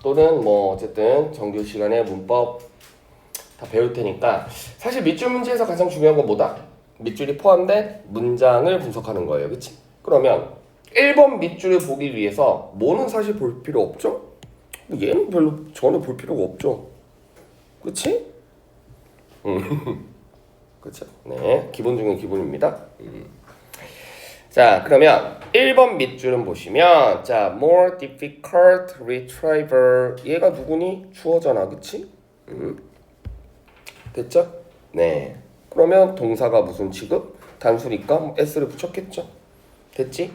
또는 뭐 어쨌든 정규 시간에 문법 다 배울 테니까 사실 밑줄 문제에서 가장 중요한 건 뭐다? 밑줄이 포함된 문장을 분석하는 거예요. 그치? 그러면 1번 밑줄을 보기 위해서 뭐는 사실 볼 필요 없죠? 얘는 별로 전혀 볼 필요가 없죠. 그치? 그쵸? 네, 기본 중에 기본입니다. 자, 그러면 1번 밑줄은 보시면 자, more difficult retrieval 얘가 누구니? 주어잖아. 그치? 됐죠? 네. 그러면 동사가 무슨 취급? 단수니까 뭐 s를 붙였겠죠. 됐지?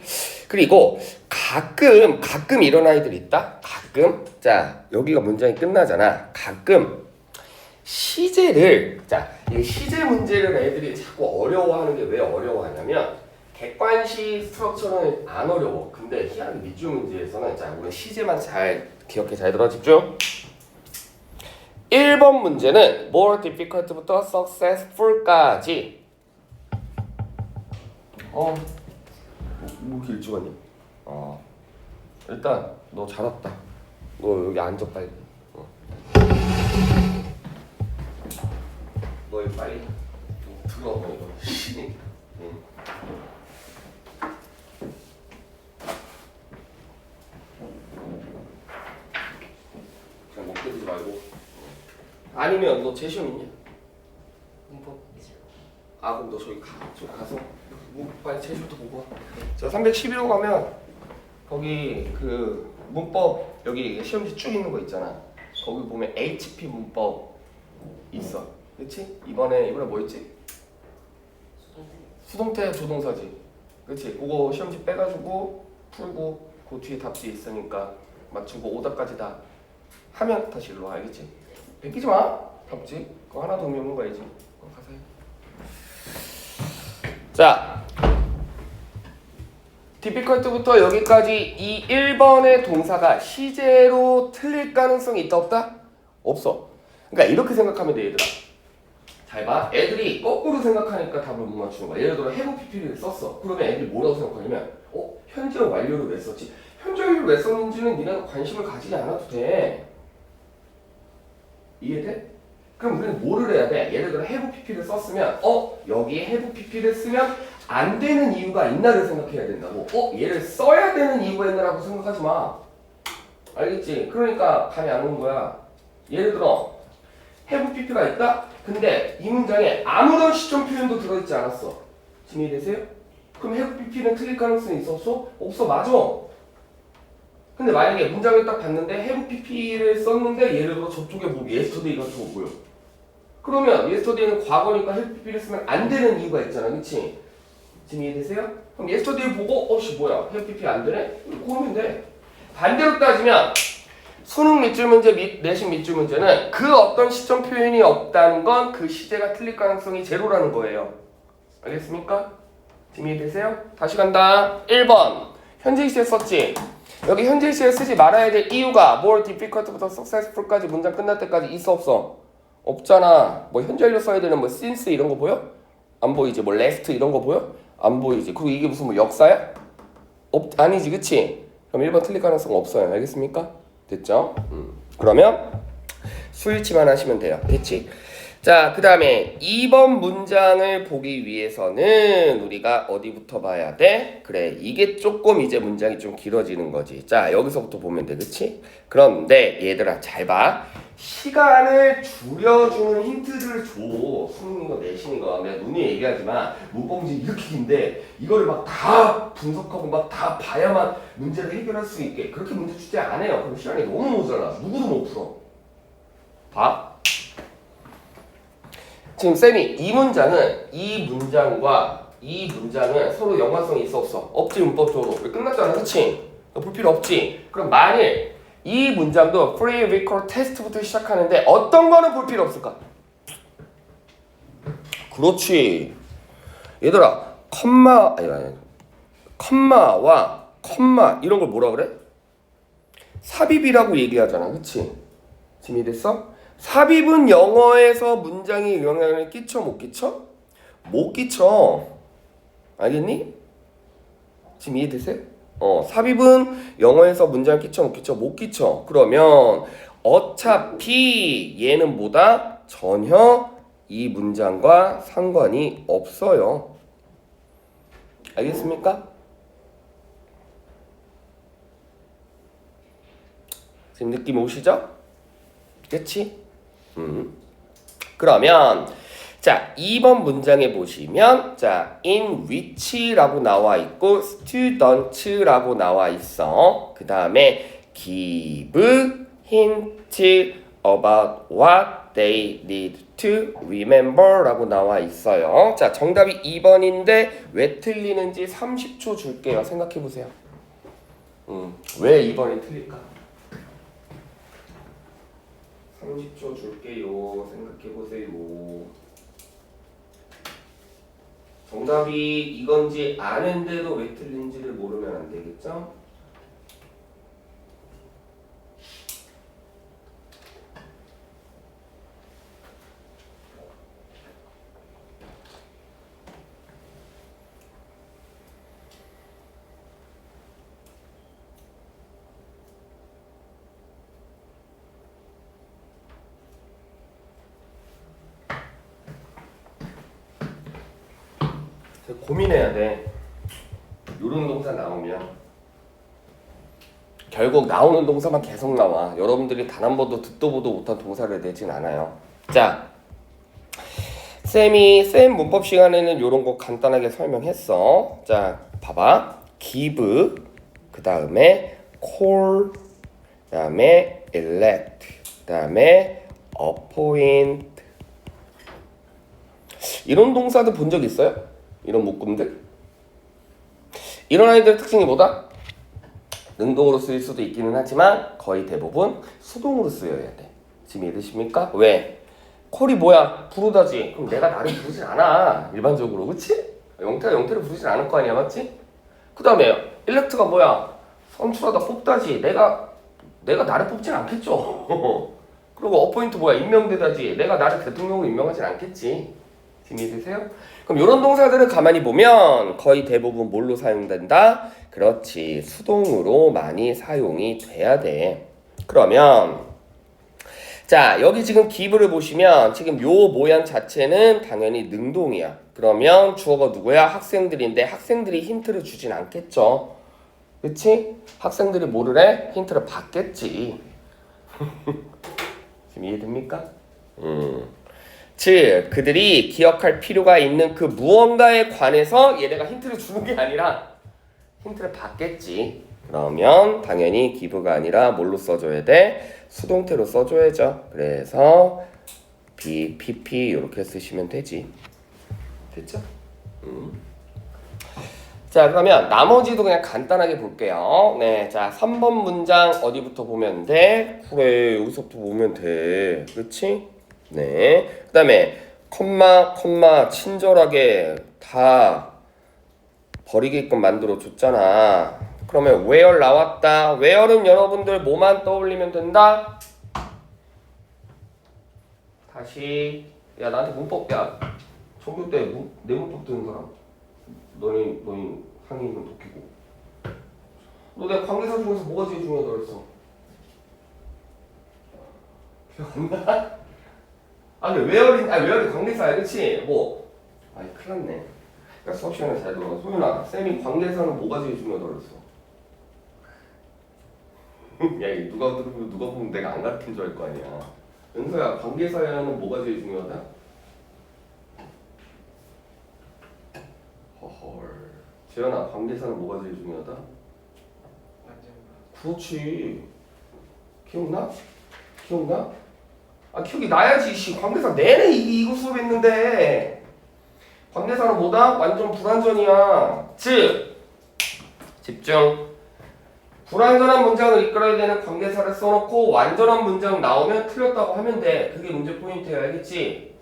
그리고 가끔 이런 아이들 있다. 가끔 자 여기가 문장이 끝나잖아. 가끔 시제를 이 시제 문제를 애들이 자꾸 어려워하는 게 왜 어려워하냐면 객관식 스트럭처는 안 어려워. 근데 희한하게 밑줄 문제에서는 자 우리 시제만 잘 기억해. 잘 들어 집중. 1번 문제는 more difficult부터 successful까지 뭐 이렇게 일찍 왔니? 일단 너 잘 왔다. 너 여기 앉아 빨리. 너 여기 빨리 들어. 너 이거 신이. 그냥 먹대지 말고. 아니면 너 재시험 있냐? 문법. 그럼 너 저기 가서 빨리 재시험부터 보고 와. 저 311호 가면 거기 그 문법 여기 시험지 쭉 있는 거 있잖아. 거기 보면 HP 문법 있어. 그치? 이번에 뭐였지? 수동태 조동사지. 그치? 그거 시험지 빼가지고 풀고 그 뒤에 답지 있으니까 맞추고 오답까지 다 하면 다시 일로 와. 알겠지? 베끼지 마. 답지. 그거 하나도 의미 없는 거 알지? 가서 해. 자, difficult부터 여기까지 이 1번의 동사가 시제로 틀릴 가능성이 있다 없다? 없어. 그러니까 이렇게 생각하면 돼 얘들아. 잘 봐. 애들이 거꾸로 생각하니까 답을 못 맞추는 거야. 예를 들어 have pp를 썼어. 그러면 애들이 뭐라고 생각하냐면 현재 완료를 왜 썼지? 현재 완료를 왜 썼는지는 니네가 관심을 가지지 않아도 돼. 이해돼? 그럼 우리는 뭐를 해야 돼? 예를 들어 have pp를 썼으면 여기에 have pp를 쓰면 안 되는 이유가 있나를 생각해야 된다고. 얘를 써야 되는 이유가 있나라고 생각하지 마. 알겠지? 그러니까 감이 안 오는 거야. 예를 들어 have pp가 있다? 근데 이 문장에 아무런 시점 표현도 들어있지 않았어. 지금 이해되세요? 그럼 have pp는 틀릴 가능성이 있었어? 없어. 맞아. 근데 만약에 문장을 딱 봤는데 have pp를 썼는데 예를 들어 저쪽에 뭐 yesterday가 저거 보여. 그러면 yesterday는 과거니까 have pp를 쓰면 안 되는 이유가 있잖아. 그치? 지금 이해되세요? 그럼 yesterday 보고 뭐야 have pp 안 되네? 그러면 돼. 반대로 따지면 수능 밑줄 문제, 내신 밑줄 문제는 그 어떤 시점 표현이 없다는 건 그 시제가 틀릴 가능성이 제로라는 거예요. 알겠습니까? 지금 이해되세요? 다시 간다. 1번 현재 시제 썼지? 여기 현재 시제 쓰지 말아야 될 이유가 more difficult부터 successful까지 문장 끝날 때까지 있어 없어? 없잖아. 뭐 현재 완료 써야 되는 뭐 since 이런 거 보여? 안 보이지? 뭐 last 이런 거 보여? 안 보이지? 그리고 이게 무슨 뭐 역사야? 아니지, 그치? 그럼 1번 틀릴 가능성 없어요. 알겠습니까? 됐죠? 그러면 수일치만 하시면 돼요. 됐지? 자, 그 다음에 2번 문장을 보기 위해서는 우리가 어디부터 봐야 돼? 그래, 이게 조금 이제 문장이 좀 길어지는 거지. 자, 여기서부터 보면 돼. 그치? 그런데 얘들아 잘 봐. 시간을 줄여주는 힌트를 줘. 수능이거 내신이거 내가 눈이 얘기하지만 문법문제 이렇게 긴데 이거를 막 다 분석하고 막 다 봐야만 문제를 해결할 수 있게 그렇게 문제 출제 안 해요. 그럼 시간이 너무 모자라. 누구도 못 풀어. 봐. 지금 쌤이 이 문장과 이 문장은 서로 연관성이 있어 없어? 없지. 문법적으로. 왜 끝났잖아. 그치? 너 볼 필요 없지? 그럼 만일 이 문장도 free recall test부터 시작하는데 어떤 거는 볼 필요 없을까? 그렇지. 얘들아 컴마와 컴마 이런 걸 뭐라 그래? 삽입이라고 얘기하잖아. 그치? 지금 이해됐어? 삽입은 영어에서 문장에 영향을 끼쳐 못 끼쳐? 못 끼쳐. 알겠니? 지금 이해되세요? 삽입은 영어에서 문장 끼쳐 못 끼쳐? 못 끼쳐. 그러면 어차피 얘는 뭐다? 전혀 이 문장과 상관이 없어요. 알겠습니까? 지금 느낌 오시죠? 그치? 그러면 자 2번 문장에 보시면 자 in which라고 나와 있고 students라고 나와 있어. 그 다음에 give hint about what they need to remember 라고 나와 있어요. 자 정답이 2번인데 왜 틀리는지 30초 줄게요. 생각해 보세요. 왜 2번이 틀릴까? 30초 줄게요. 생각해보세요. 정답이 이건지 아는데도 왜 틀린지를 모르면 안 되겠죠? 고민해야 돼. 요런 동사 나오면 결국 나오는 동사만 계속 나와. 여러분들이 단 한 번도 듣도 보도 못한 동사를 내진 않아요. 자, 쌤 문법 시간에는 요런 거 간단하게 설명했어. 자, 봐봐. give, 그 다음에 call, 그 다음에 elect, 그 다음에 appoint. 이런 동사들 본 적 있어요? 이런 묶음들? 이런 아이들의 특징이 뭐다? 능동으로 쓰일 수도 있기는 하지만 거의 대부분 수동으로 쓰여야 돼. 지금 이해되십니까? 왜? 콜이 뭐야? 부르다지. 그럼 내가 나를 부르진 않아. 일반적으로. 그치? 영태가 영태를 부르진 않을 거 아니야. 맞지? 그 다음에 일렉트가 뭐야? 선출하다 뽑다지. 내가 나를 뽑진 않겠죠. 그리고 어포인트 뭐야? 임명되다지. 내가 나를 대통령으로 임명하진 않겠지. 지금 이해되세요? 그럼 이런 동사들을 가만히 보면 거의 대부분 뭘로 사용된다? 그렇지. 수동으로 많이 사용이 돼야 돼. 그러면 자 여기 지금 give를 보시면 지금 요 모양 자체는 당연히 능동이야. 그러면 주어가 누구야? 학생들인데 학생들이 힌트를 주진 않겠죠. 그치? 학생들이 뭐를 해? 힌트를 받겠지. 지금 이해됩니까? 즉 그들이 기억할 필요가 있는 그 무언가에 관해서 얘네가 힌트를 주는 게 아니라 힌트를 받겠지. 그러면 당연히 give가 아니라 뭘로 써줘야 돼? 수동태로 써줘야죠. 그래서 be, pp 이렇게 쓰시면 되지. 됐죠? 자 그러면 나머지도 그냥 간단하게 볼게요. 네, 자 3번 문장 어디부터 보면 돼? 그래 여기서부터 보면 돼. 그렇지? 네. 그 다음에 콤마 친절하게 다 버리게끔 만들어 줬잖아. 그러면 where 나왔다. where는 여러분들 뭐만 떠올리면 된다? 다시 야 나한테 문법 야 초교 때 내 문법 듣는 사람 너희 상의는 독히고 너 내가 관계사 중에서 뭐가 제일 중요하다고 그랬어? 기억 안 나? 근데 웨어링 관계사야, 그치? 큰일 났네. 그러니까 수업 시간에 잘 들어. 소윤아, 쌤이 관계사는 뭐가 제일 중요하다고 그랬어? 야, 이거 누가 들으면 누가 보면 내가 안 가르친 줄 알 거 아니야. 은서야, 관계사야는 뭐가 제일 중요하다? 허헐. 재현아, 관계사는 뭐가 제일 중요하다? 그렇지. 기억나? 기억이 나야지. 관계사 내내 이거 수업했는데 관계사는 뭐다? 완전 불완전이야. 즉 집중. 불완전한 문장을 이끌어야 되는 관계사를 써놓고 완전한 문장 나오면 틀렸다고 하면 돼. 그게 문제 포인트야. 알겠지?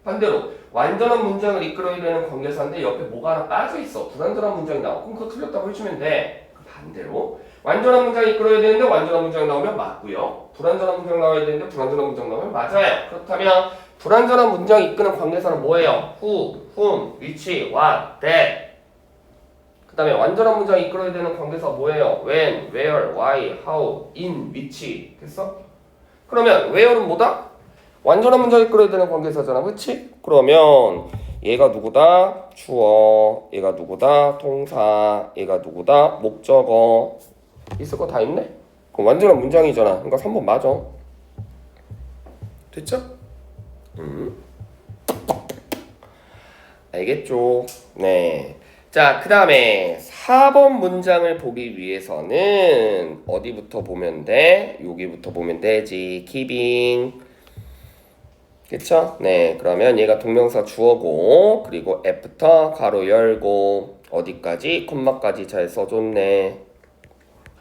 반대로 완전한 문장을 이끌어야 되는 관계사인데 옆에 뭐가 하나 빠져있어. 불완전한 문장이 나오고 그럼 그거 틀렸다고 해주면 돼. 반대로 완전한 문장이 이끌어야 되는데 완전한 문장이 나오면 맞고요. 불완전한 문장 나와야 되는데 불완전한 문장 나오면 맞아요. 그렇다면 불완전한 문장이 이끄는 관계사는 뭐예요? who, whom, which, what, that. 그 다음에 완전한 문장을 이끌어야 되는 관계사 뭐예요? when, where, why, how, in, which. 됐어? 그러면 where는 뭐다? 완전한 문장을 이끌어야 되는 관계사잖아. 그치? 그러면 얘가 누구다? 주어. 얘가 누구다? 동사. 얘가 누구다? 목적어. 있을 거 다 있네? 그럼 완전한 문장이잖아. 그러니까 3번 맞아. 됐죠? 알겠죠? 네. 자, 그 다음에 4번 문장을 보기 위해서는 어디부터 보면 돼? 여기부터 보면 되지. keeping. 그쵸? 네. 그러면 얘가 동명사 주어고, 그리고 after 가로 열고, 어디까지? 콤마까지 잘 써줬네.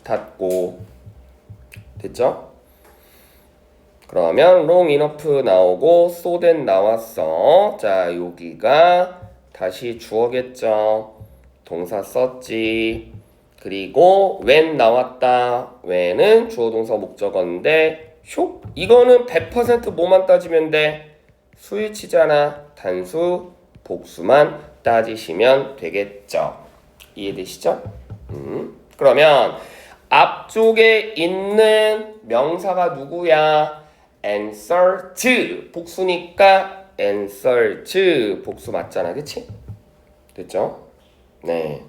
닫고. 됐죠? 그러면 long enough 나오고 so then 나왔어. 자, 여기가 다시 주어겠죠. 동사 썼지. 그리고 when 나왔다. when은 주어 동사 목적어인데 슉 이거는 100% 뭐만 따지면 돼? 수일치잖아. 단수 복수만 따지시면 되겠죠. 이해되시죠? 그러면 앞쪽에 있는 명사가 누구야? answered 복수니까 answered 복수 맞잖아. 그치? 됐죠? 네.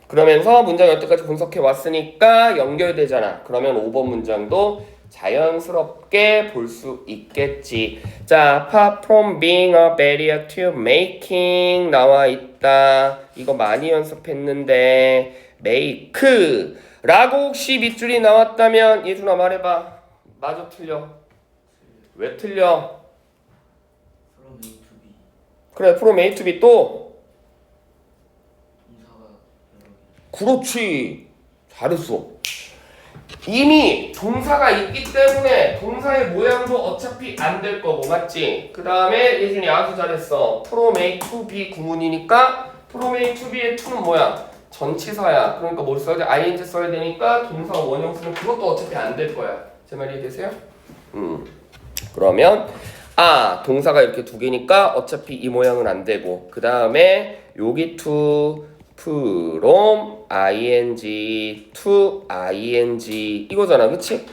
그러면서 문장 여태까지 분석해 왔으니까 연결되잖아. 그러면 5번 문장도 자연스럽게 볼 수 있겠지. 자, apart from being a barrier to making 나와 있다. 이거 많이 연습했는데 make 라고 혹시 밑줄이 나왔다면 예준아 말해봐. 맞아 틀려? 왜 틀려? from A to B. 그래 from A to B 또? 동사가 여러 개. 그렇지. 잘했어. 이미 동사가 있기 때문에 동사의 모양도 어차피 안 될 거고 맞지? 그 다음에 예준이 아주 잘했어. from A to B 구문이니까 from A to B의 to는 뭐야? 전치사야. 그러니까 뭘 써야 돼? ing 써야 되니까 동사 원형 쓰면 그것도 어차피 안 될 거야. 제 말이 이해되세요? 그러면 동사가 이렇게 두 개니까 어차피 이 모양은 안 되고 그 다음에 여기 to from ing to ing 이거잖아. 그치?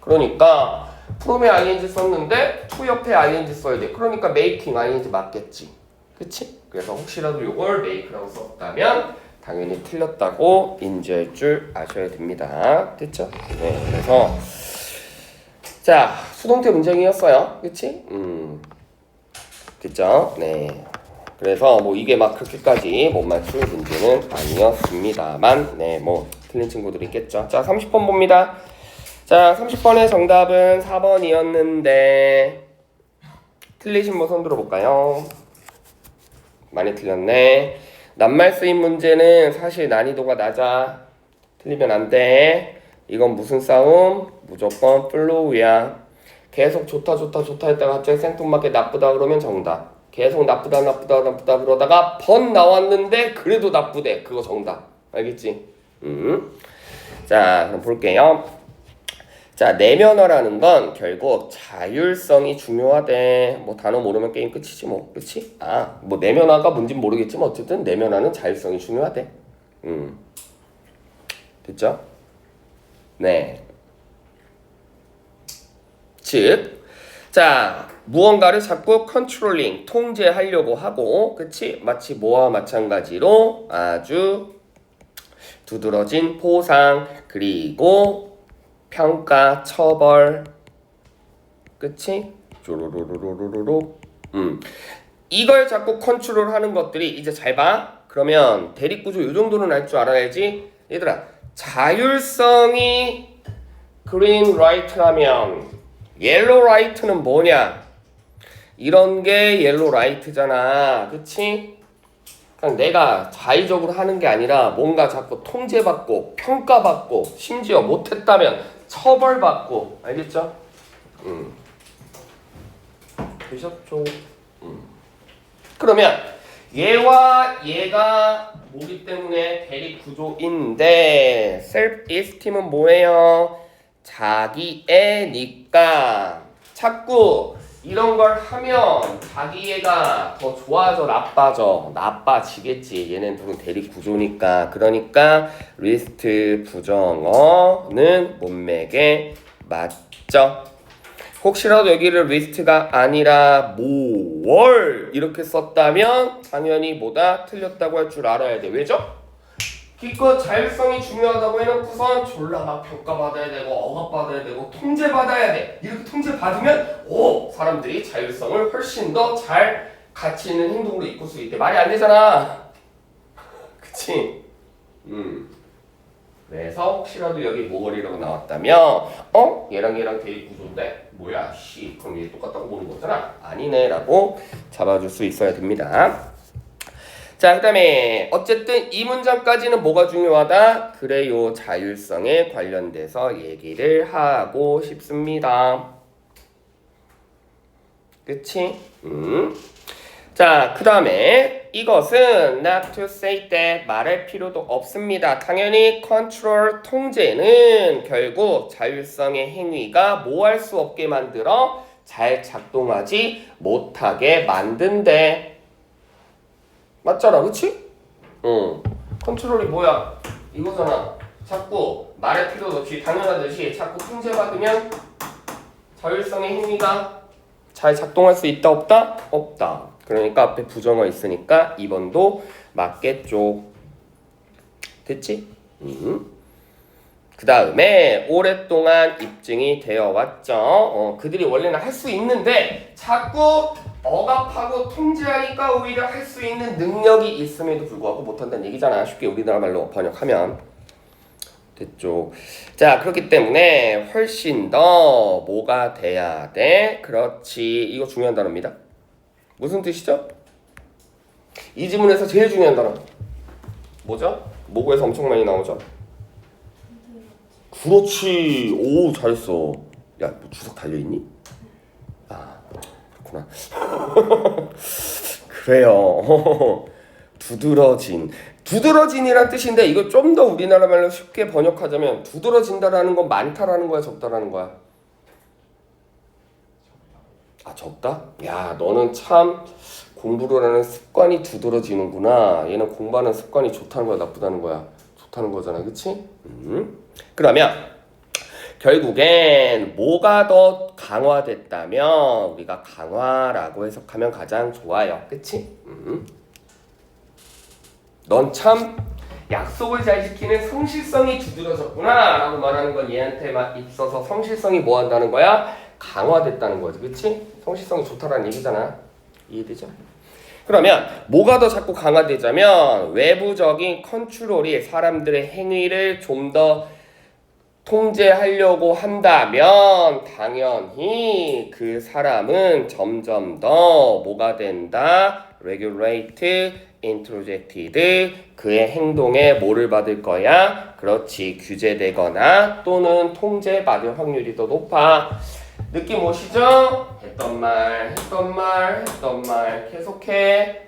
그러니까 from에 ing 썼는데 to 옆에 ing 써야 돼. 그러니까 making ing 맞겠지. 그치? 그래서 혹시라도 이걸 make라고 썼다면 당연히 틀렸다고 인지할 줄 아셔야 됩니다. 됐죠? 네, 그래서 자, 수동태 문장이었어요. 그치? 됐죠? 네. 그래서 뭐 이게 막 그렇게까지 못 맞출 문제는 아니었습니다만 네, 뭐 틀린 친구들이 있겠죠. 자, 30번 봅니다. 자, 30번의 정답은 4번이었는데 틀리신 분 손 들어볼까요? 많이 틀렸네. 낱말 쓰임 문제는 사실 난이도가 낮아. 틀리면 안 돼. 이건 무슨 싸움? 무조건 플로우야. 계속 좋다 했다가 갑자기 생뚱맞게 나쁘다 그러면 정답. 계속 나쁘다 그러다가 번 나왔는데 그래도 나쁘대. 그거 정답. 알겠지? 자, 그럼 볼게요. 자, 내면어라는 건 결국 자율성이 중요하대. 뭐 단어 모르면 게임 끝이지 뭐. 그렇지? 뭐 내면어가 뭔진 모르겠지만 어쨌든 내면어는 자율성이 중요하대. 됐죠? 네. 즉, 자, 무언가를 자꾸 컨트롤링, 통제하려고 하고, 그치? 마치 뭐와 마찬가지로 아주 두드러진 포상, 그리고 평가, 처벌, 그치? 쪼로로로로로로. 이걸 자꾸 컨트롤하는 것들이 이제 잘 봐. 그러면 대립구조 이 정도는 알 줄 알아야지. 얘들아, 자율성이 green right라면 yellow right는 뭐냐? 이런 게 yellow right잖아. 그치? 그냥 내가 자의적으로 하는 게 아니라 뭔가 자꾸 통제받고 평가받고 심지어 못했다면 처벌받고. 알겠죠? 되셨죠? 그러면 얘와 얘가 뭐기 때문에 대립 구조인데 self-esteem은 뭐예요? 자기애니까 자꾸 이런 걸 하면 자기애가 더 좋아져 나빠져? 나빠지겠지. 얘는 둘은 대립 구조니까. 그러니까 리스트 부정어는 문맥에 맞죠. 혹시라도 여기를 리스트가 아니라 뭘 이렇게 썼다면 당연히 뭐다 틀렸다고 할 줄 알아야 돼. 왜죠? 기껏 자율성이 중요하다고 해놓고선 졸라 막 평가받아야 되고 억압받아야 되고 통제받아야 돼. 이렇게 통제받으면 사람들이 자율성을 훨씬 더 잘 가치 있는 행동으로 이끌 수 있대. 말이 안 되잖아. 그치? 그래서 혹시라도 여기 모걸이라고 나왔다면 얘랑 대입 구조인데 뭐야 씨 그럼 얘 똑같다고 보는 거잖아. 아니네 라고 잡아줄 수 있어야 됩니다. 자, 그 다음에 어쨌든 이 문장까지는 뭐가 중요하다? 그래요, 자율성에 관련돼서 얘기를 하고 싶습니다. 그치? 자, 그 다음에 이것은 not to say that 말할 필요도 없습니다. 당연히 control, 통제는 결국 자율성의 행위가 뭐 할 수 없게 만들어? 잘 작동하지 못하게 만든대. 맞잖아, 그치? 컨트롤이 뭐야? 이거잖아. 자꾸 말할 필요도 없이 당연하듯이 자꾸 통제받으면 자율성의 행위가 잘 작동할 수 있다 없다? 없다. 그러니까 앞에 부정어 있으니까 2번도 맞겠죠. 됐지? 그 다음에 오랫동안 입증이 되어 왔죠. 그들이 원래는 할 수 있는데 자꾸 억압하고 통제하니까 오히려 할 수 있는 능력이 있음에도 불구하고 못한다는 얘기잖아. 쉽게 우리나라 말로 번역하면. 됐죠. 자, 그렇기 때문에 훨씬 더 뭐가 돼야 돼? 그렇지. 이거 중요한 단어입니다. 무슨 뜻이죠? 이 지문에서 제일 중요한 단어 뭐죠? 모국에서 엄청 많이 나오죠? 그렇지. 오, 잘했어. 야, 뭐 주석 달려있니? 아, 그렇구나. 그래요. 두드러진이란 뜻인데 이거 좀 더 우리나라 말로 쉽게 번역하자면 두드러진다라는 건 많다라는 거야, 적다라는 거야? 아, 적다? 야, 너는 참 공부를 하는 습관이 두드러지는구나. 얘는 공부하는 습관이 좋다는 거야, 나쁘다는 거야? 좋다는 거잖아, 그치? 그러면 결국엔 뭐가 더 강화됐다면 우리가 강화라고 해석하면 가장 좋아요, 그치? 넌 참 약속을 잘 지키는 성실성이 두드러졌구나 라고 말하는 건 얘한테 막 있어서 성실성이 뭐 한다는 거야? 강화됐다는 거지, 그치? 성실성이 좋다라는 얘기잖아. 이해되죠? 그러면 뭐가 더 자꾸 강화되자면 외부적인 컨트롤이 사람들의 행위를 좀 더 통제하려고 한다면 당연히 그 사람은 점점 더 뭐가 된다? regulate, introjected, 그의 행동에 뭐를 받을 거야? 그렇지, 규제되거나 또는 통제받을 확률이 더 높아. 느낌 오시죠? 했던 말 계속해.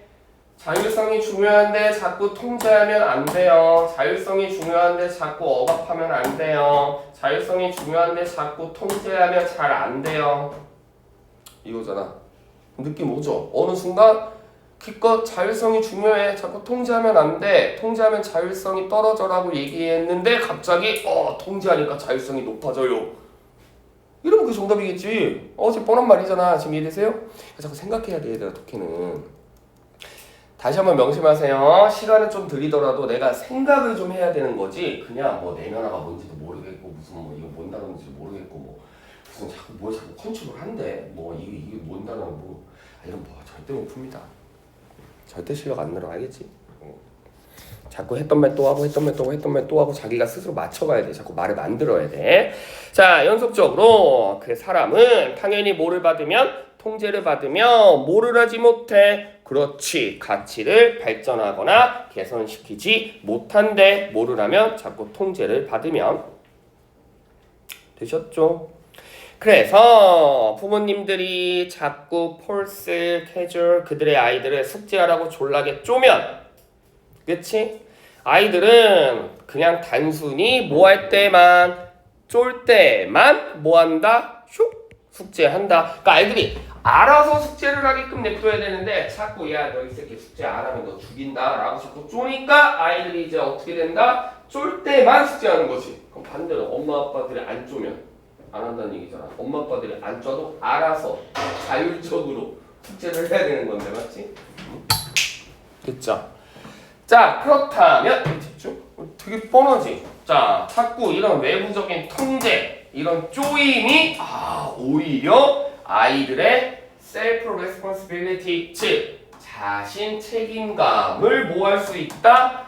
자율성이 중요한데 자꾸 통제하면 안 돼요. 자율성이 중요한데 자꾸 억압하면 안 돼요. 자율성이 중요한데 자꾸 통제하면 잘 안 돼요. 이거잖아. 느낌 오죠? 어느 순간 기껏 자율성이 중요해. 자꾸 통제하면 안 돼. 통제하면 자율성이 떨어져라고 얘기했는데 갑자기 통제하니까 자율성이 높아져요. 이러면 그게 정답이겠지. 어제 뻔한 말이잖아. 지금 이해되세요? 자꾸 생각해야 돼, 얘들아, 독해는. 다시 한번 명심하세요. 시간은 좀 들이더라도 내가 생각을 좀 해야 되는 거지. 그냥 뭐 내면화가 뭔지도 모르겠고 무슨 뭐 이거 뭔 단어인지도 모르겠고 뭐 무슨 자꾸 컨트롤 한대. 뭐 이게 뭔 단어 뭐 이런 뭐 절대 못 풉니다. 절대 실력 안 늘어, 알겠지? 자꾸 했던 말 또 하고 했던 말 또 하고 자기가 스스로 맞춰가야 돼. 자꾸 말을 만들어야 돼. 자, 연속적으로 그 사람은 당연히 뭐를 받으면 통제를 받으면 뭐를 하지 못해. 그렇지, 가치를 발전하거나 개선시키지 못한대. 뭐를 하면 자꾸 통제를 받으면. 되셨죠? 그래서 부모님들이 자꾸 폴스, 캐주얼 그들의 아이들을 숙제하라고 졸라게 쪼면, 그치? 아이들은 그냥 단순히 뭐 할 때만, 쫄 때만 뭐 한다? 슉! 숙제한다. 그러니까 아이들이 알아서 숙제를 하게끔 냅둬야 되는데 자꾸 야 너 이 새끼 숙제 안 하면 너 죽인다 라고 자꾸 쪼니까 아이들이 이제 어떻게 된다? 쫄 때만 숙제하는 거지. 그럼 반대로 엄마 아빠들이 안 쪼면 안 한다는 얘기잖아. 엄마 아빠들이 안 쪄도 알아서 자율적으로 숙제를 해야 되는 건데 맞지? 됐죠? 자 그렇다면 집중. 되게 뻔하지? 자 자꾸 이런 외부적인 통제 이런 쪼임이 오히려 아이들의 self responsibility 즉 자신 책임감을 뭐 할 수 있다?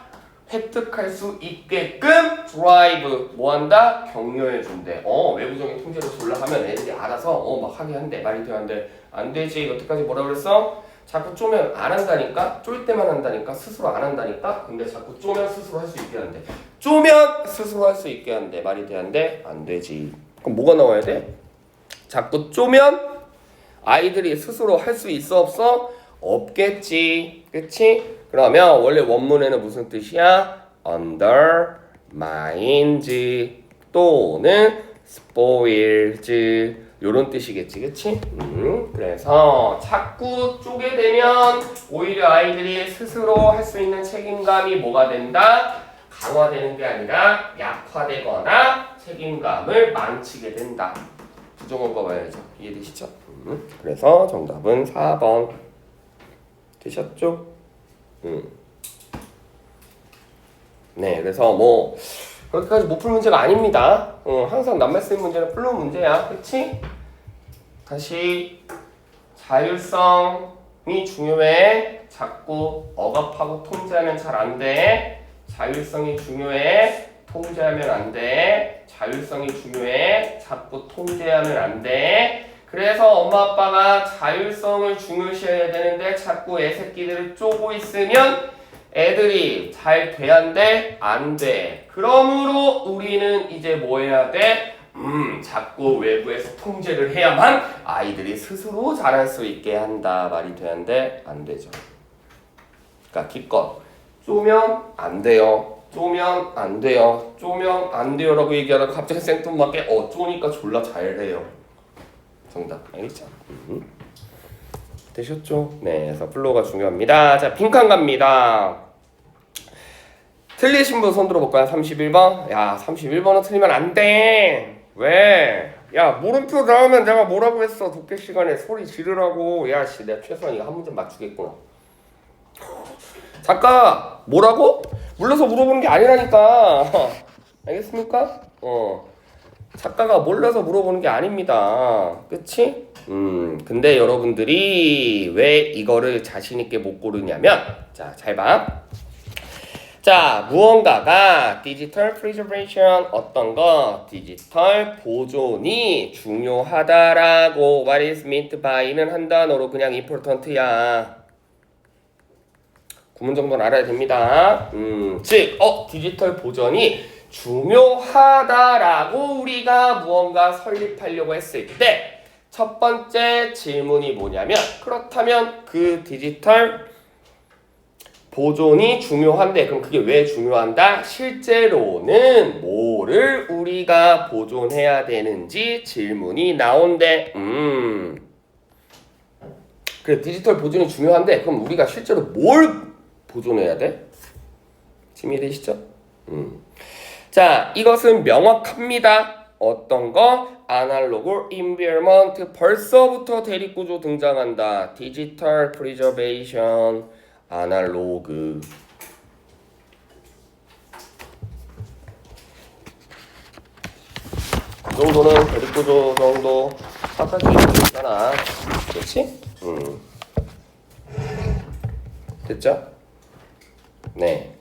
획득할 수 있게끔 drive 뭐한다? 격려해 준대. 외부적인 통제를 졸라 하면 애들이 알아서 막 하게 한대. 말이 돼야 한대. 안 되지. 여태까지 뭐라 그랬어? 자꾸 쪼면 안 한다니까? 쫄 때만 한다니까? 스스로 안 한다니까? 근데 자꾸 쪼면 스스로 할 수 있게 한대. 쪼면 스스로 할 수 있게 한대. 말이 돼야 한대? 안 되지. 그럼 뭐가 나와야 돼? 자꾸 쪼면 아이들이 스스로 할 수 있어 없어? 없겠지. 그치? 그러면 원래 원문에는 무슨 뜻이야? undermines 또는 spoils 요런 뜻이겠지. 그치? 그래서 자꾸 쪼게 되면 오히려 아이들이 스스로 할 수 있는 책임감이 뭐가 된다? 강화되는 게 아니라 약화되거나 책임감을 망치게 된다. 부정어가 봐야죠. 이해되시죠? 그래서 정답은 4번. 되셨죠? 네, 그래서 뭐 그렇게까지 못 풀 문제가 아닙니다. 항상 남말쓰기 문제는 풀는 문제야. 그치? 다시 자율성이 중요해. 자꾸 억압하고 통제하면 잘 안 돼. 자율성이 중요해. 통제하면 안 돼. 자율성이 중요해. 자꾸 통제하면 안 돼. 그래서 엄마 아빠가 자율성을 중요시해야 되는데 자꾸 애새끼들을 쪼고 있으면 애들이 잘 돼야 돼? 안 돼. 그러므로 우리는 이제 뭐 해야 돼? 자꾸 외부에서 통제를 해야만 아이들이 스스로 잘할 수 있게 한다. 말이 돼야 돼? 안 되죠. 그러니까 기껏 쪼면 안 돼요. 쪼면 안 돼요. 쪼면 안 돼요 라고 얘기하다가 갑자기 생뚱맞게 쪼니까 졸라 잘해요. 정답 알겠죠? 되셨죠? 네, 그래서 플로우가 중요합니다. 자, 빈칸 갑니다. 틀리신 분 손 들어볼까요? 31번. 야, 31번은 틀리면 안 돼. 왜? 야, 물음표 나오면 내가 뭐라고 했어? 독해 시간에 소리 지르라고. 야, 씨, 내가 최소한 이거 한 문제 맞추겠구나. 작가, 뭐라고? 물러서 물어보는 게 아니라니까. 알겠습니까? 작가가 몰라서 물어보는 게 아닙니다. 그치? 근데 여러분들이 왜 이거를 자신있게 못 고르냐면, 자, 잘 봐. 자, 무언가가 디지털 프리저베이션 어떤 거? 디지털 보존이 중요하다라고 what is meant by는 한 단어로 그냥 important야. 구문 정도는 알아야 됩니다. 즉, 디지털 보존이 중요하다라고 우리가 무언가 설립하려고 했을 때 첫 번째 질문이 뭐냐면 그렇다면 그 디지털 보존이 중요한데 그럼 그게 왜 중요한다? 실제로는 뭐를 우리가 보존해야 되는지 질문이 나온대. 그래 디지털 보존이 중요한데 그럼 우리가 실제로 뭘 보존해야 돼? 짐이 되시죠? 자, 이것은 명확합니다. 어떤 거? 아날로그 인비어먼트 벌써부터 대립구조 등장한다. 디지털 프리저베이션 아날로그 그 정도는 대립구조 정도 파악할 수 있잖아. 그렇지? 됐죠? 네.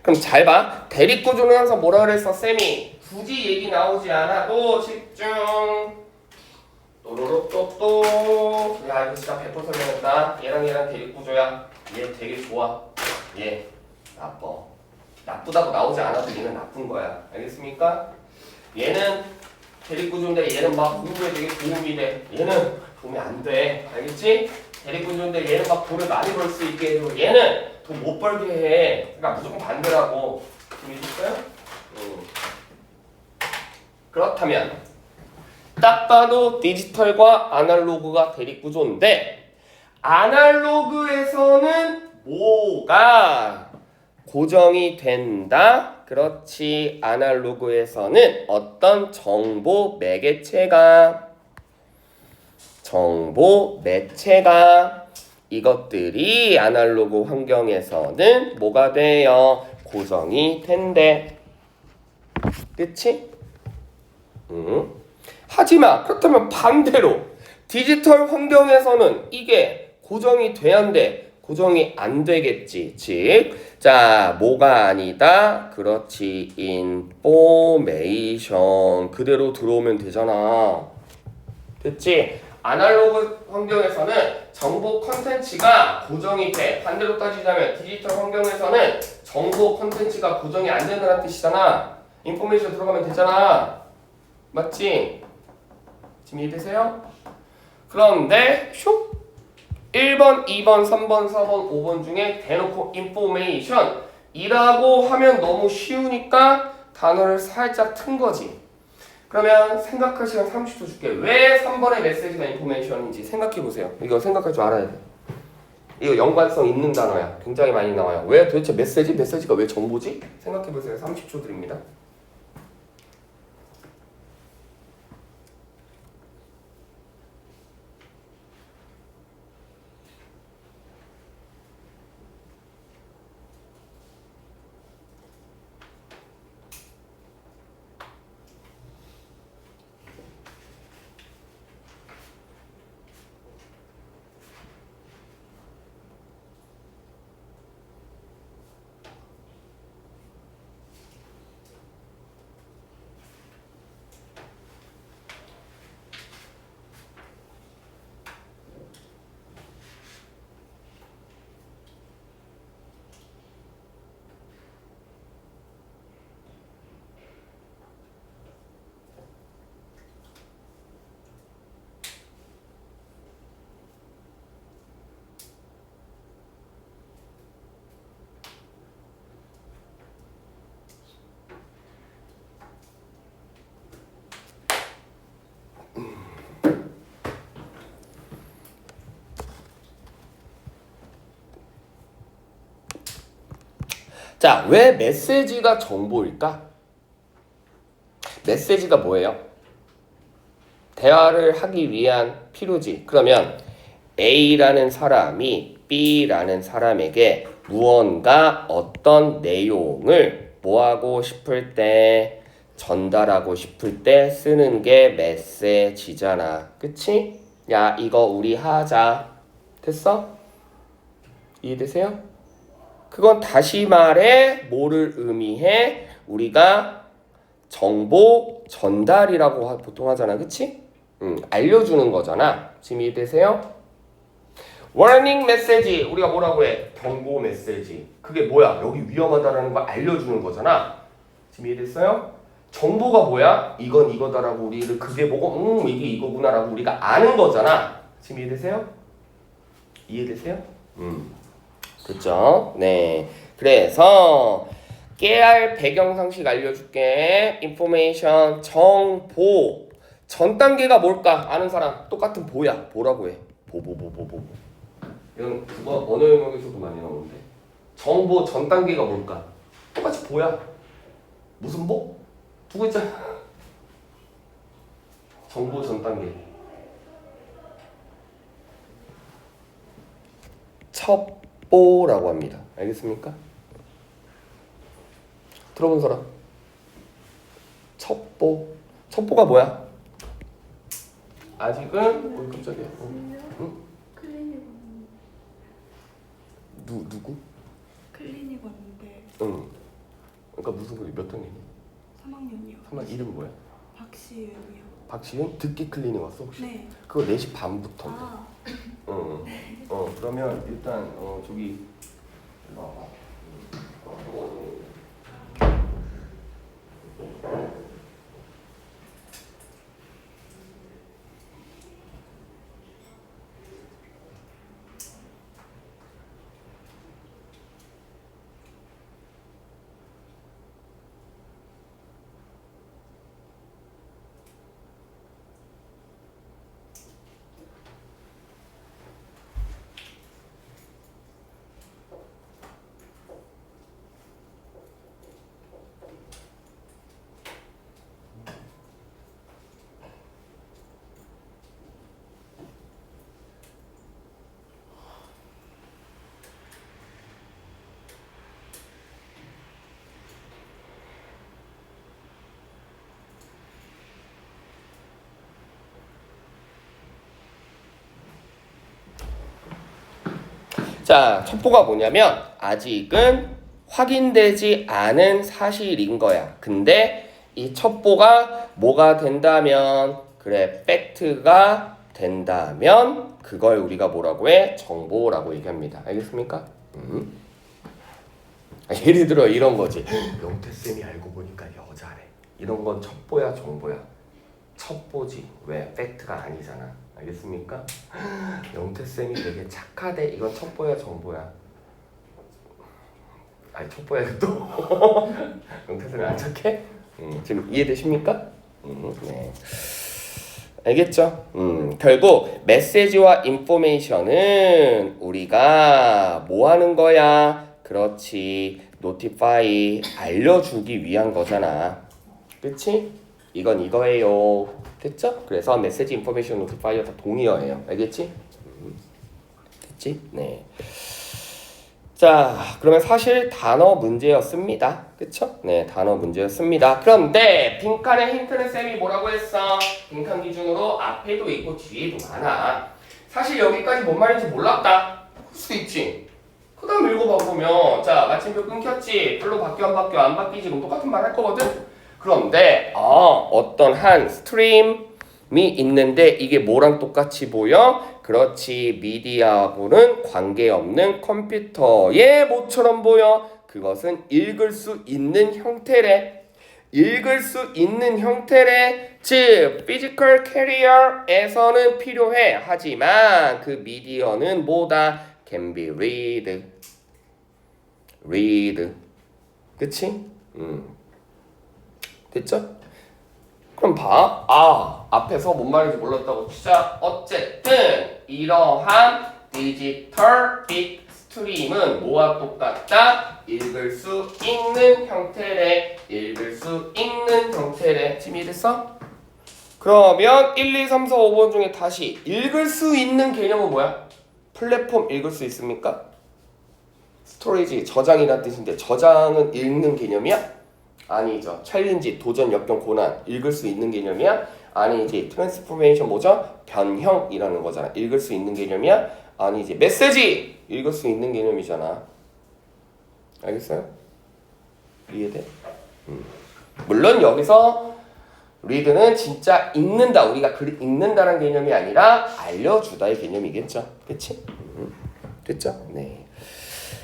그럼 잘 봐. 대립구조는 항상 뭐라 그랬어, 쌤이? 굳이 얘기 나오지 않아도 집중. 또로로또또. 야, 이거 진짜 100% 설명했다. 얘랑 대립구조야. 얘 되게 좋아. 얘 나빠. 나쁘다고 나오지 않아도 얘는 나쁜 거야. 알겠습니까? 얘는 대립구조인데 얘는 막 공부에 되게 도움이 돼. 얘는 도움이 안 돼. 알겠지? 대립구조인데 얘는 막 돈을 많이 벌 수 있게 해주고 얘는 돈 못 벌게 해. 그러니까 무조건 반대라고. 이해됐어요? 그렇다면 딱 봐도 디지털과 아날로그가 대립구조인데 아날로그에서는 뭐가 고정이 된다? 그렇지. 아날로그에서는 어떤 정보 매체가 이것들이 아날로그 환경에서는 뭐가 돼요? 고정이 된대. 그치? 하지만 그렇다면 반대로 디지털 환경에서는 이게 고정이 돼야 돼. 고정이 안 되겠지. 즉, 자, 뭐가 아니다? 그렇지. 인포메이션 그대로 들어오면 되잖아. 됐지? 아날로그 환경에서는 정보 컨텐츠가 고정이 돼. 반대로 따지자면 디지털 환경에서는 정보 컨텐츠가 고정이 안 된다는 뜻이잖아. 인포메이션 들어가면 되잖아. 맞지? 지금 이해되세요? 그런데 슉 1번, 2번, 3번, 4번, 5번 중에 대놓고 인포메이션이라고 하면 너무 쉬우니까 단어를 살짝 튼 거지. 그러면 생각할 시간 30초 줄게. 왜 3번의 메시지가 인포메이션인지 생각해 보세요. 이거 생각할 줄 알아야 돼. 이거 연관성 있는 단어야. 굉장히 많이 나와요. 왜 도대체 메시지가 왜 정보지? 생각해 보세요. 30초 드립니다. 자, 왜 메시지가 정보일까? 메시지가 뭐예요? 대화를 하기 위한 필요지. 그러면 A라는 사람이 B라는 사람에게 무언가 어떤 내용을 뭐하고 싶을 때 전달하고 싶을 때 쓰는 게 메시지잖아. 그치? 야, 이거 우리 하자. 됐어? 이해되세요? 그건 다시 말해 뭐를 의미해? 우리가 정보 전달이라고 보통 하잖아. 그치? 알려주는 거잖아. 지금 이해되세요? warning 메시지 우리가 뭐라고 해? 경고 메시지. 그게 뭐야? 여기 위험하다라는 걸 알려주는 거잖아. 지금 이해됐어요? 정보가 뭐야? 이건 이거다라고 우리를 그게 보고 이게 이거구나라고 우리가 아는 거잖아. 지금 이해되세요? 이해되세요? 됐죠? 네. 그래서 깨알 배경 상식 알려줄게. 인포메이션 정보 전 단계가 뭘까? 아는 사람 똑같은 보야. 보라고 해. 보. 이건 그거 언어 영역에서도 많이 나오는데 정보 전 단계가 뭘까? 똑같이 보야. 무슨 보? 두 글자. 정보 전 단계. 첩보라고 합니다. 알겠습니까? 들어본 사람? 첩보가 뭐야? 아직은 깜짝이야. 응? 클리닉 누구? 클리닉 왔는데 응. 그러니까 무슨 소리 몇 학년이? 3학년이요. 설마 이름 뭐야? 박시윤이요. 박시윤? 듣기 클리닉 왔어 혹시? 네. 그거 4시 반부터인데. 아, 그러면 일단 저기 일로 와봐. 자, 첩보가 뭐냐면 아직은 확인되지 않은 사실인 거야. 근데 이 첩보가 뭐가 된다면, 그래, 팩트가 된다면 그걸 우리가 뭐라고 해? 정보라고 얘기합니다. 알겠습니까? 예를 들어 이런 거지. 영태쌤이 알고 보니까 여자래. 이런 건 첩보야, 정보야? 첩보지. 왜? 팩트가 아니잖아. 알겠습니까? 영태쌤이 되게 착하대. 이건 첩보야, 정보야? 아니, 첩보야, 또. 영태쌤이 안 착해? 지금 이해되십니까? 네. 알겠죠? 결국 메시지와 인포메이션은 우리가 뭐 하는 거야? 그렇지. 노티파이, 알려주기 위한 거잖아. 그치? 이건 이거예요. 됐죠? 그래서 메시지, 인포메이션, 노티파이어 다 동의어예요. 알겠지? 됐지? 네. 자, 그러면 사실 단어 문제였습니다. 그쵸? 네, 단어 문제였습니다. 그런데 빈칸의 힌트는 쌤이 뭐라고 했어? 빈칸 기준으로 앞에도 있고 뒤에도 많아. 사실 여기까지 뭔 말인지 몰랐다. 그럴 수 있지. 그 다음 읽어봐 보면, 자, 마침표 끊겼지? 별로 바뀌어 안 바뀌어 안 바뀌지? 그럼 똑같은 말 할 거거든? 그런데 어떤 한 스트림이 있는데 이게 뭐랑 똑같이 보여? 그렇지, 미디어하고는 관계없는 컴퓨터의 뭐처럼 보여? 그것은 읽을 수 있는 형태래. 읽을 수 있는 형태래. 즉, 피지컬 캐리어에서는 필요해. 하지만 그 미디어는 뭐다? Can be read. read. 그치? 됐죠? 그럼 봐. 앞에서 뭔 말인지 몰랐다고 치자. 어쨌든 이러한 디지털 빅 스트림은 뭐와 똑같다? 읽을 수 있는 형태래. 읽을 수 있는 형태래. 지금 이해됐어? 그러면 1, 2, 3, 4, 5번 중에 다시 읽을 수 있는 개념은 뭐야? 플랫폼 읽을 수 있습니까? 스토리지, 저장이란 뜻인데 저장은 읽는 개념이야? 아니죠. 챌린지, 도전, 역경, 고난 읽을 수 있는 개념이야? 아니지. 트랜스포메이션 뭐죠? 변형이라는 거잖아. 읽을 수 있는 개념이야? 아니지. 메시지! 읽을 수 있는 개념이잖아. 알겠어요? 이해돼? 물론 여기서 리드는 진짜 읽는다. 우리가 글 읽는다는 개념이 아니라 알려주다의 개념이겠죠. 그치? 됐죠? 네.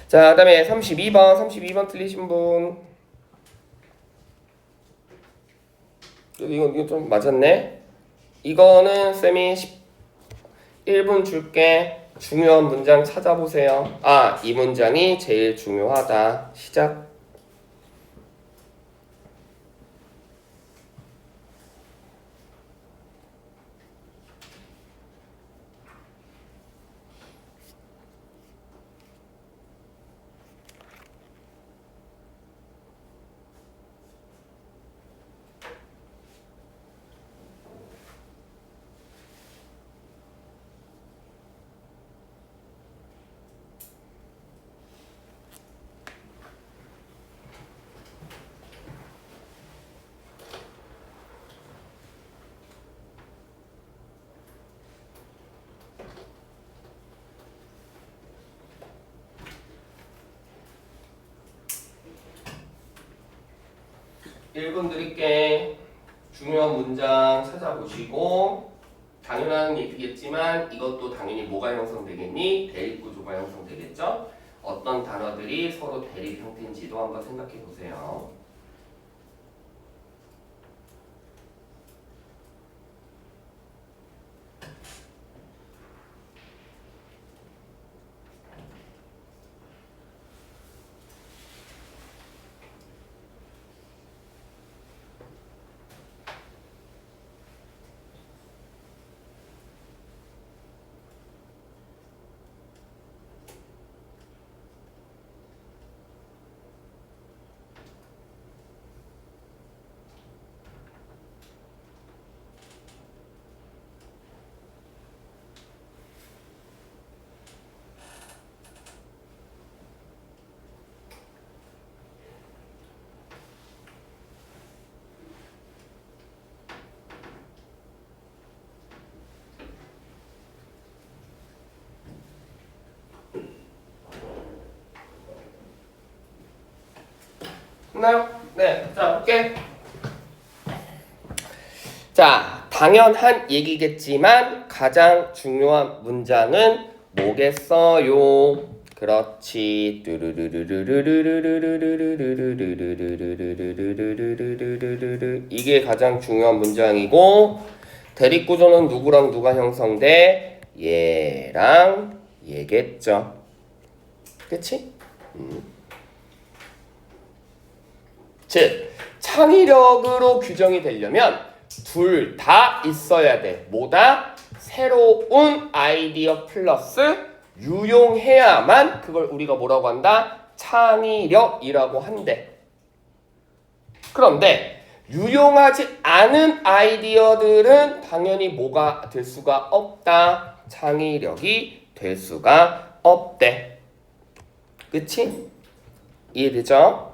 자, 그 다음에 32번 틀리신 분. 이거 좀 맞았네. 이거는 쌤이 1분 줄게. 중요한 문장 찾아보세요. 이 문장이 제일 중요하다. 시작. 일 분 드릴게. 중요한 문장 찾아보시고 당연한 얘기겠지만 이것도 당연히 뭐가 형성되겠니? 대립 구조가 형성되겠죠? 어떤 단어들이 서로 대립 형태인지도 한번 생각해 보세요. 됐나요? 네, 자 볼게. 자, 당연한 얘기겠지만 가장 중요한 문장은 뭐겠어요? 그렇지. 이게 가장 중요한 문장이고 대립구조는 누구랑 누가 형성돼? 얘랑 얘겠죠. 그치? 즉 창의력으로 규정이 되려면 둘 다 있어야 돼. 뭐다? 새로운 아이디어 플러스 유용해야만 그걸 우리가 뭐라고 한다? 창의력이라고 한대. 그런데 유용하지 않은 아이디어들은 당연히 뭐가 될 수가 없다. 창의력이 될 수가 없대. 그치? 이해되죠?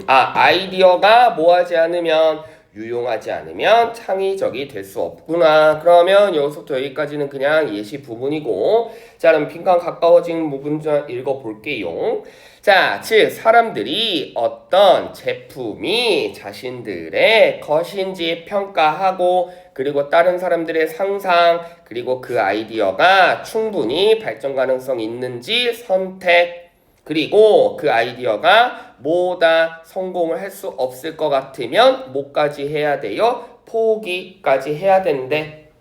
아이디어가 뭐하지 않으면 유용하지 않으면 창의적이 될 수 없구나. 그러면 여기서부터 여기까지는 그냥 예시 부분이고, 자 그럼 빈칸 가까워진 부분 좀 읽어볼게요. 자, 즉 사람들이 어떤 제품이 자신들의 것인지 평가하고, 그리고 다른 사람들의 상상, 그리고 그 아이디어가 충분히 발전 가능성이 있는지 선택, 그리고 그 아이디어가 뭐다 성공을 할 수 없을 것 같으면 뭐까지 해야 돼요? 포기까지 해야 된대.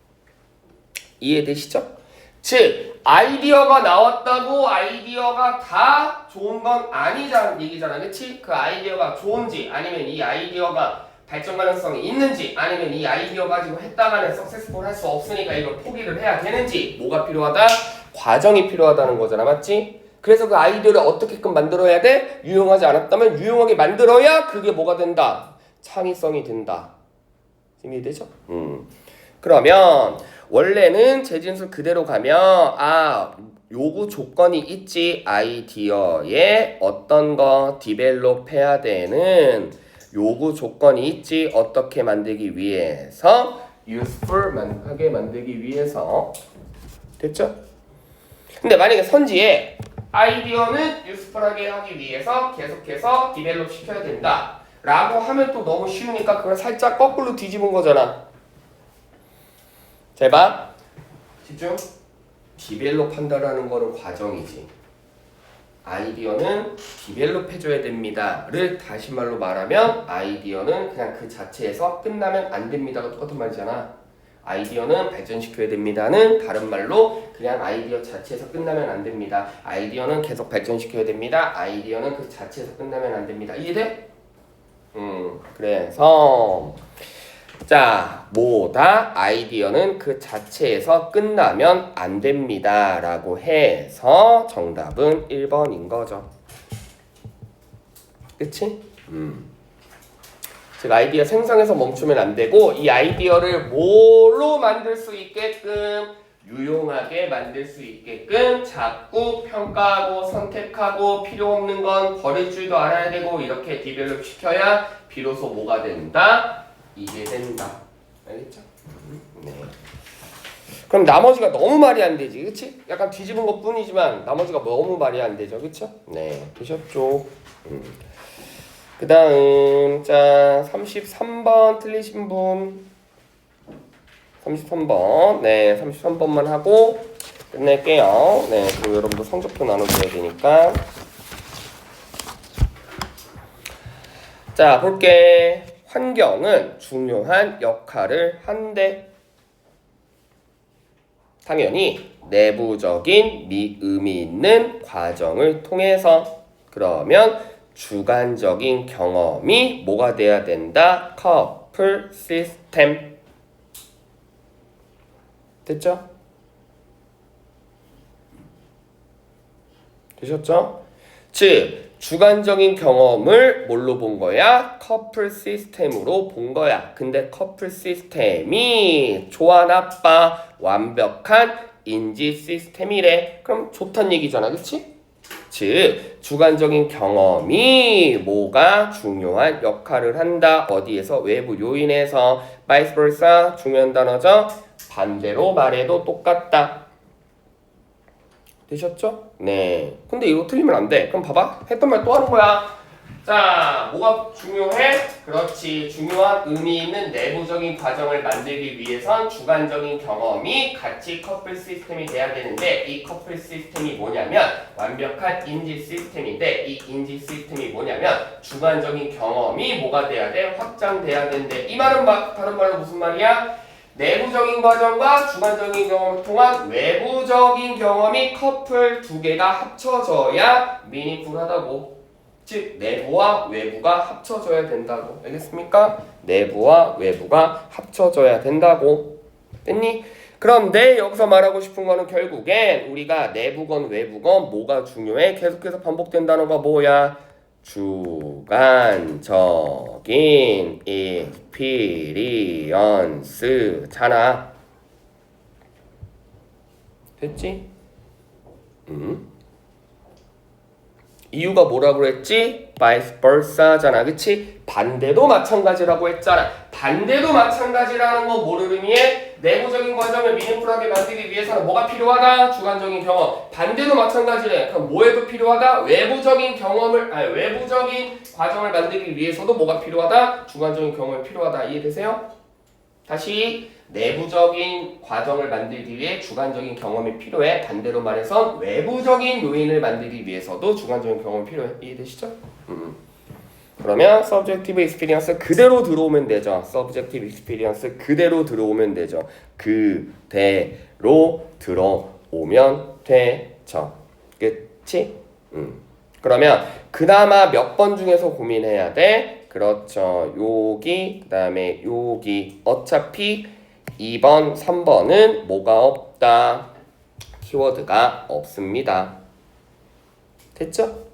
이해되시죠? 즉 아이디어가 나왔다고 아이디어가 다 좋은 건 아니자는 얘기잖아. 그치? 그 아이디어가 좋은지, 아니면 이 아이디어가 발전 가능성이 있는지, 아니면 이 아이디어 가지고 했다가는 석세스풀 할 수 없으니까 이걸 포기를 해야 되는지, 뭐가 필요하다? 과정이 필요하다는 거잖아. 맞지? 그래서 그 아이디어를 어떻게끔 만들어야 돼? 유용하지 않았다면 유용하게 만들어야 그게 뭐가 된다? 창의성이 된다. 이해되죠? 그러면 원래는 재진술 그대로 가면 요구 조건이 있지. 아이디어에 어떤 거 디벨롭 해야 되는 요구 조건이 있지. 어떻게 만들기 위해서? useful 하게 만들기 위해서. 됐죠? 근데 만약에 선지에 아이디어는 유스풀하게 하기 위해서 계속해서 디벨롭 시켜야 된다 라고 하면 또 너무 쉬우니까 그걸 살짝 거꾸로 뒤집은 거잖아. 잘 봐. 집중. 디벨롭 한다라는 거는 과정이지. 아이디어는 디벨롭 해줘야 됩니다 를 다시 말로 말하면 아이디어는 그냥 그 자체에서 끝나면 안 됩니다가 똑같은 말이잖아. 아이디어는 발전시켜야 됩니다는 다른 말로 그냥 아이디어 자체에서 끝나면 안 됩니다. 아이디어는 계속 발전시켜야 됩니다. 아이디어는 그 자체에서 끝나면 안 됩니다. 이해돼? 그래서 자 뭐다? 아이디어는 그 자체에서 끝나면 안 됩니다 라고 해서 정답은 1번인 거죠. 그치? 즉 아이디어 생성해서 멈추면 안 되고 이 아이디어를 뭘로 만들 수 있게끔 유용하게 만들 수 있게끔 자꾸 평가하고 선택하고 필요 없는 건 버릴 줄도 알아야 되고 이렇게 디벨롭 시켜야 비로소 뭐가 된다? 이게 된다. 알겠죠? 네. 그럼 나머지가 너무 말이 안 되지. 그치? 약간 뒤집은 것 뿐이지만 나머지가 너무 말이 안 되죠. 그쵸? 네. 되셨죠? 그 다음 자 33번 틀리신 분 33번 네 33번만 하고 끝낼게요. 네 그리고 여러분도 성적표 나눠줘야 되니까 자 볼게. 환경은 중요한 역할을 한대. 당연히 내부적인 의미 있는 과정을 통해서. 그러면 주관적인 경험이 뭐가 돼야 된다? 커플 시스템. 됐죠? 되셨죠? 즉 주관적인 경험을 뭘로 본 거야? 커플 시스템으로 본 거야. 근데 커플 시스템이 좋아 나빠 완벽한 인지 시스템이래. 그럼 좋단 얘기잖아. 그치? 즉 주관적인 경험이 뭐가 중요한 역할을 한다. 어디에서? 외부 요인에서. vice versa 중요한 단어죠. 반대로 말해도 똑같다. 되셨죠? 네. 근데 이거 틀리면 안 돼. 그럼 봐봐. 했던 말 또 하는 거야. 자, 뭐가 중요해? 그렇지. 중요한 의미 있는 내부적인 과정을 만들기 위해선 주관적인 경험이 같이 커플 시스템이 돼야 되는데 이 커플 시스템이 뭐냐면 완벽한 인지 시스템인데 이 인지 시스템이 뭐냐면 주관적인 경험이 뭐가 돼야 돼? 확장돼야 되는데 이 말은 다른 말로 무슨 말이야? 내부적인 과정과 주관적인 경험을 통한 외부적인 경험이 커플 두 개가 합쳐져야 미니풀하다고. 즉 내부와 외부가 합쳐져야 된다고. 알겠습니까? 내부와 외부가 합쳐져야 된다고. 됐니? 그런데 여기서 말하고 싶은 거는 결국엔 우리가 내부건 외부건 뭐가 중요해? 계속해서 반복된다는 거 뭐야? 주관적인 experience잖아. 됐지? 이유가 뭐라고 그랬지? vice versa잖아. 그치? 반대도 마찬가지라고 했잖아. 반대도 마찬가지라는 거 뭐를 의미해? 내부적인 과정을 미니풀하게 만들기 위해서는 뭐가 필요하다? 주관적인 경험. 반대도 마찬가지래. 그럼 뭐에도 필요하다? 외부적인 경험을, 외부적인 과정을 만들기 위해서도 뭐가 필요하다? 주관적인 경험이 필요하다. 이해되세요? 다시 내부적인 과정을 만들기 위해 주관적인 경험이 필요해. 반대로 말해서 외부적인 요인을 만들기 위해서도 주관적인 경험이 필요해. 이해되시죠? 그러면 subjective experience 그대로 들어오면 되죠. subjective experience 그대로 들어오면 되죠. 그대로 들어오면 되죠. 그치? 그러면 그나마 몇 번 중에서 고민해야 돼? 그렇죠. 여기 그다음에 여기 어차피 2번, 3번은 뭐가 없다? 키워드가 없습니다. 됐죠?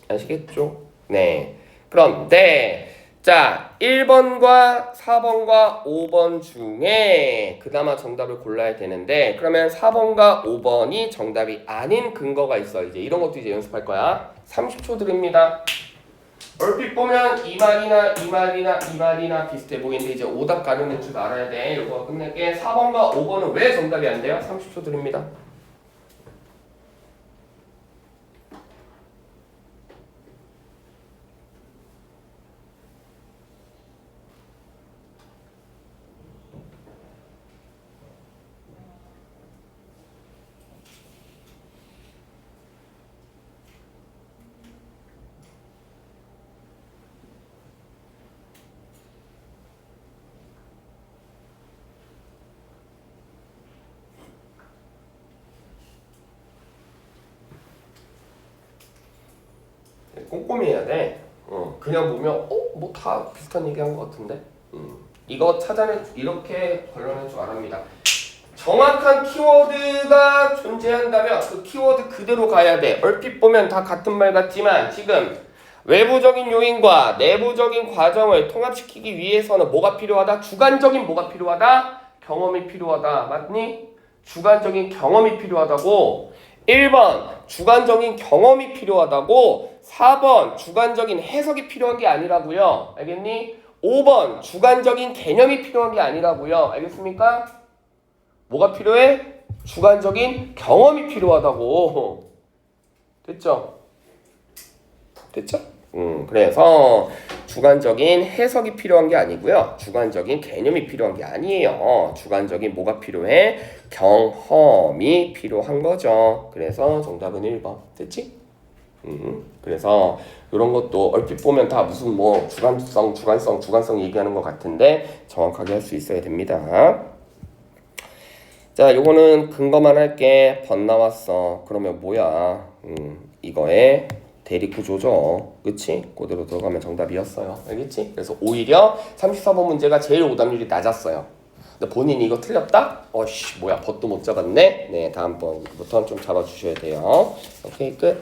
아시겠죠? 네. 그런데 자 1번과 4번과 5번 중에 그나마 정답을 골라야 되는데 그러면 4번과 5번이 정답이 아닌 근거가 있어. 이제 이런 것도 이제 연습할 거야. 30초 드립니다. 얼핏 보면 이 말이나 이 말이나 이 말이나 비슷해 보이는데 이제 오답 가능할 줄 알아야 돼. 이거 끝낼게. 4번과 5번은 왜 정답이 안 돼요? 30초 드립니다. 꼼꼼히 해야 돼. 그냥 보면 뭐 다 비슷한 얘기한 것 같은데. 이거 찾아내 이렇게 걸러낼 줄 알합니다. 정확한 키워드가 존재한다면 그 키워드 그대로 가야 돼. 얼핏 보면 다 같은 말 같지만 지금 외부적인 요인과 내부적인 과정을 통합시키기 위해서는 뭐가 필요하다? 주관적인 뭐가 필요하다? 경험이 필요하다. 맞니? 주관적인 경험이 필요하다고. 1번 주관적인 경험이 필요하다고. 4번 주관적인 해석이 필요한 게 아니라고요. 알겠니? 5번 주관적인 개념이 필요한 게 아니라고요. 알겠습니까? 뭐가 필요해? 주관적인 경험이 필요하다고. 됐죠? 됐죠? 그래서 주관적인 해석이 필요한 게 아니고요. 주관적인 개념이 필요한 게 아니에요. 주관적인 뭐가 필요해? 경험이 필요한 거죠. 그래서 정답은 1번. 됐지? 그래서 이런 것도 얼핏 보면 다 무슨 뭐 주관성 얘기하는 것 같은데 정확하게 할 수 있어야 됩니다. 자, 요거는 근거만 할게. 번 나왔어. 그러면 뭐야? 이거의 대립구조죠. 그치? 그대로 들어가면 정답이었어요. 알겠지? 그래서 오히려 34번 문제가 제일 오답률이 낮았어요. 근데 본인이 이거 틀렸다? 뭐야, 벗도 못 잡았네? 네, 다음번부터는 좀 잡아주셔야 돼요. 오케이, 끝.